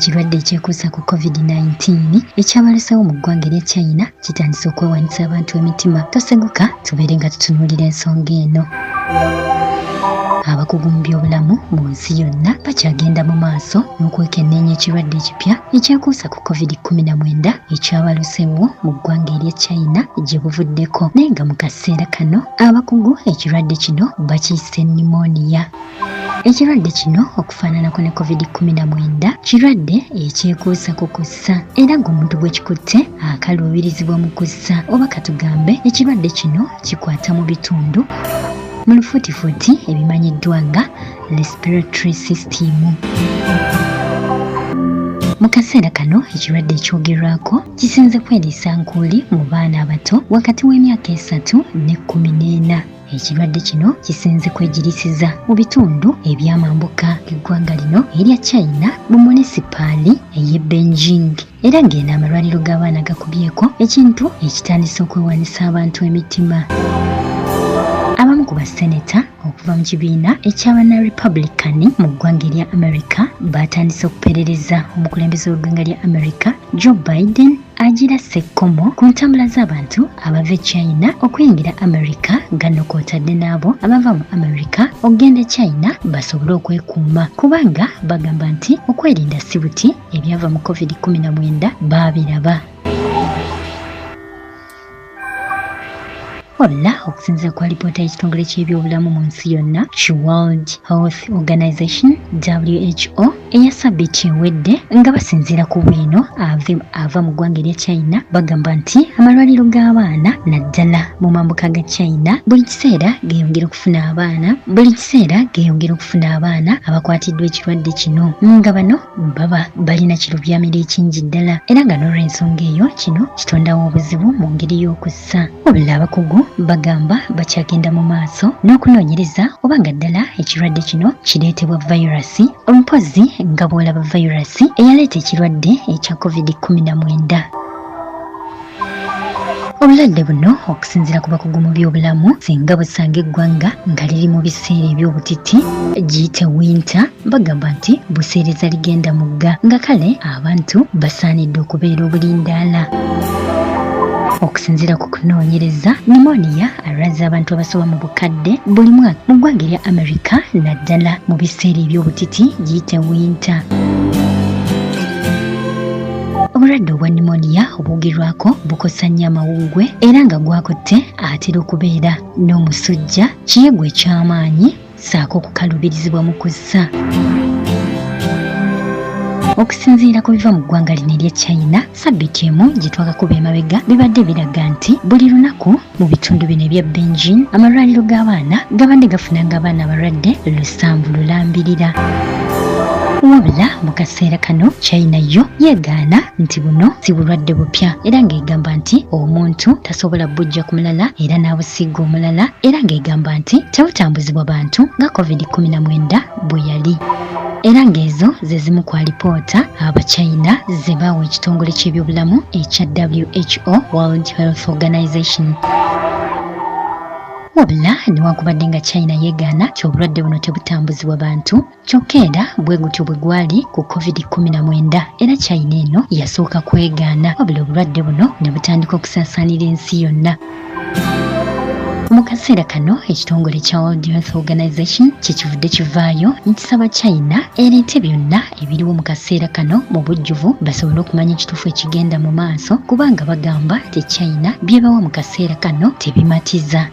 ekirwadde ekyekuusa ku COVID-19 ekyabaluseewo mu ggwanga erya China kitandise okwewanisa abantu emitima. Toseguka tubeere nga tutunuulira ensonga eno. Abakugu mu byobulamu mu nsi yonna bakyagenda mu maaso n'okwekenneenya ekirwadde ekipya ekyekuusa ku COVID-19 ekyabaluseewo mu ggwanga erya China gye buvuddeko, naye nga mu kaseera kano abakugu ekirwadde kino bakiyise pneumonia. Ekirwadde kino okufaananako ne COVID-19 kirwadde ekyekuusa ku kussa, era ng'omuntu bwe kikutte akaluubirizibwa mu kussa, oba katugambe ekirwadde kino kikwata mu bitundu mu lufuutifuuti ebimanyiddwa nga respiratory system. Mu kaseera kano ekirwadde ekyogerwako kisinze kweriisa nkuuli mu baana abato wakati w'emyaka 3 ne 14. Ekirwadde kino kisinze kwegirisiza mu bitundu ebyamambuka eggwanga lino erya China mu munisipaali ey'e Beijing, era ng'eno amalwaliro g'abaana gakubyeko ekintu ekitandise okwewanisa abantu emitima. Abamu ku baseneta okuva mu kibiina eky'abana Republican mu ggwanga erya America batandise okuperereza omukulembeze w'eggwanga lya America Joe Biden agira ssekkomo ku ntambula z'abantu abava e China okuyingira America nga nno kw'otadde n'abo abava mu America okugenda e China basobole okwekuuma, kubanga bagamba nti okwerinda si buti ebyava mu COVID-19 baabiraba. Wabula okusinziira ku alipoota y'ekitongole ky'ebyobulamu mu nsi yonna World Health Organization WHO eya ssabbiiti ewedde nga basinziira ku bwino ava mu ggwanga erya China bagamba nti amalwaliro g'abaana naddala mu mambuka ga China buli kiseera geeyongera okufuna abaana abakwatiddwa ekirwadde kino, nga bano baba balina kirubyamiro ekingi ddala, era nga n'olw'ensonga eyo kino kitondawo obuzibu mu ngeri y'okussa. Wabula abakugu bagamba bakyagenda mu maaso n'okunoonyereza oba nga ddala ekirwadde kino kireetebwa vayirasi, ompozi nga bw'olaba vayirasi eyaleeta ekirwadde ekya COVID-19. Obulwadde buno okusinziira ku bakugu mu byobulamu singa busanga eggwanga nga liri mu biseera eby'obutiti giyite winter, bagamba nti buseereza ligenda mugga, nga kale abantu basaanidde okubeera obulindaala. Okusinziira ku kunoonyereza, pneumonia alwaza abantu abasoba mu bukadde buli mwaka mu ggwanga erya America naddala mu biseera eby'obutiti giyite winter. Obulwadde obwa pneumonia obuwugirwako bukosa nnyo amawuggwe, era nga gwakutte atera okubeera n'omusujja, kiyegwa eky'amaanyi ssaako okukaluubirizibwa mu kussa. Okusinziira ku biva mu ggwanga lino erya China ssabbiiti emu gye twakakuba emabega bibadde biraga nti buli lunaku mu bitundu bino ebya Beijing amalwaliro g'abaana gabadde gafunanga abaana abalwadde 7 Wabula mu kaseera kano China yo yeegaana nti buno si bulwadde bupya, era ng'egamba nti omuntu tasobola bujja ku mulala era n'abusiiga omulala, era ng'egamba nti tebutambuzibwa bantu nga COVID-19 bwe yali. Era ng'ezo ze zimu ku alipoota aba-China ze baawa ekitongole ky'ebyobulamu ekya WHO World Health Organization. Wabula newankubadde nga China yeegaana nti obulwadde buno tebutambuzibwa bantu, kyokka era bwe gutyo bwe gwali ku COVID-19 era China eno yasooka kwegaana, wabula obulwadde buno ne butandika okusaasaanira ensi yonna. Mu kaseera kano ekitongole kya World Health Organization kyekivudde kivaayo nkisaba China ereete byonna ebiriwo mu kaseera kano mu bujjuvu basobole okumanya ekituufu ekigenda mu maaso, kubanga bagamba nti China byebawa mu kaseera kano tebimatiza.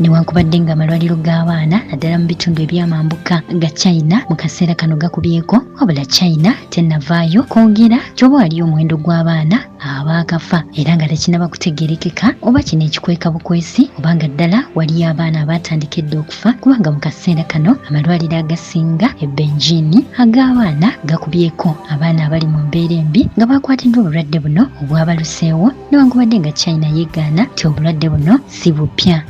Newankubadde nga amalwaliro g'abaana naddala mu bitundu ebyamambuka ga China mu kaseera kano gakubyeko, wabula China tennavaayo kwogera ky'oba waliyo omuwendo gw'abaana abaakafa, era nga tekinnaba kutegeerekeka oba kino ekikweka bukwesi oba nga ddala waliyo abaana abaatandika okufa, kubanga mu kaseera kano amalwaliro agasinga e Beijing ag'abaana gakubyeko abaana abali mu mbeera embi nga bakwatiddwa obulwadde buno obwabaluseewo, newankubadde nga China yeegaana nti obulwadde buno si bupya.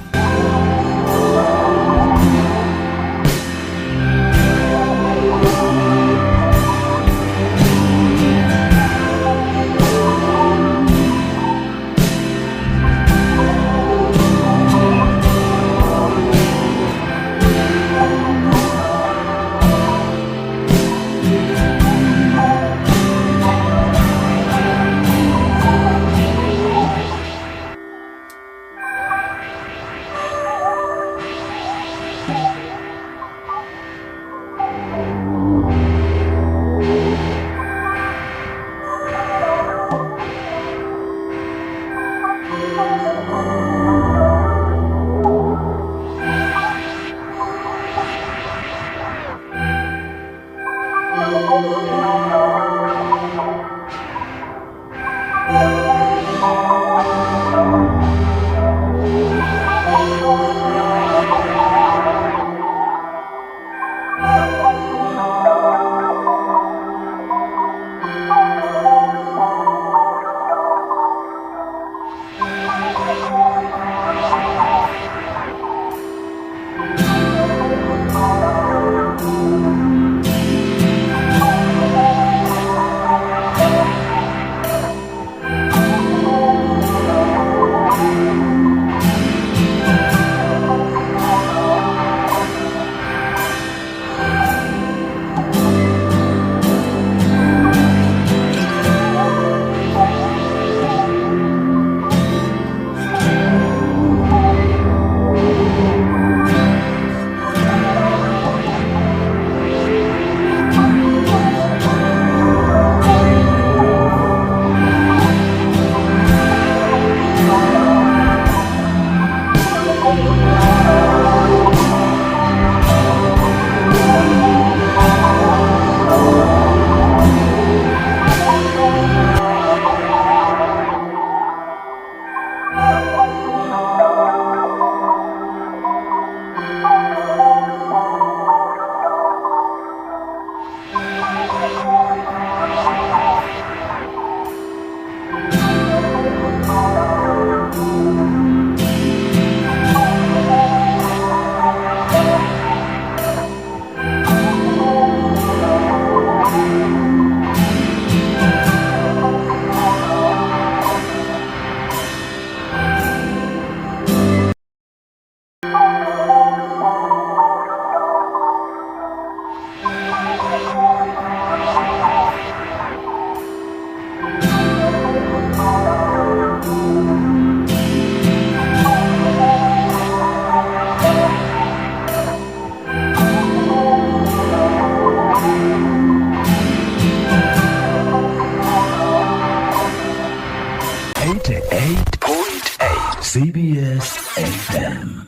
88.8 CBS FM.